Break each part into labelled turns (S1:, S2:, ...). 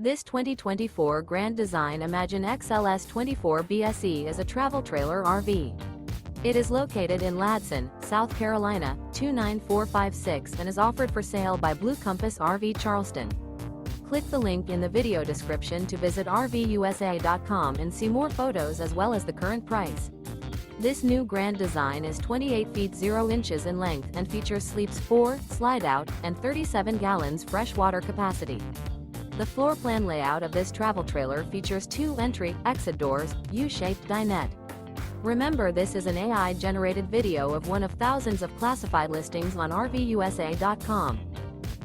S1: This 2024 Grand Design Imagine XLS 24 BSE is a travel trailer RV. It is located in Ladson, South Carolina, 29456 and is offered for sale by Blue Compass RV Charleston. Click the link in the video description to visit RVUSA.com and see more photos as well as the current price. This new Grand Design is 28 feet 0 inches in length and features sleeps 4, slide-out, and 37 gallons freshwater capacity. The floor plan layout of this travel trailer features 2 entry-exit doors, U-shaped dinette. Remember, this is an AI-generated video of one of thousands of classified listings on RVUSA.com.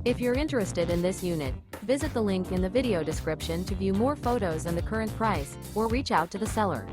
S1: If you're interested in this unit, visit the link in the video description to view more photos and the current price, or reach out to the seller.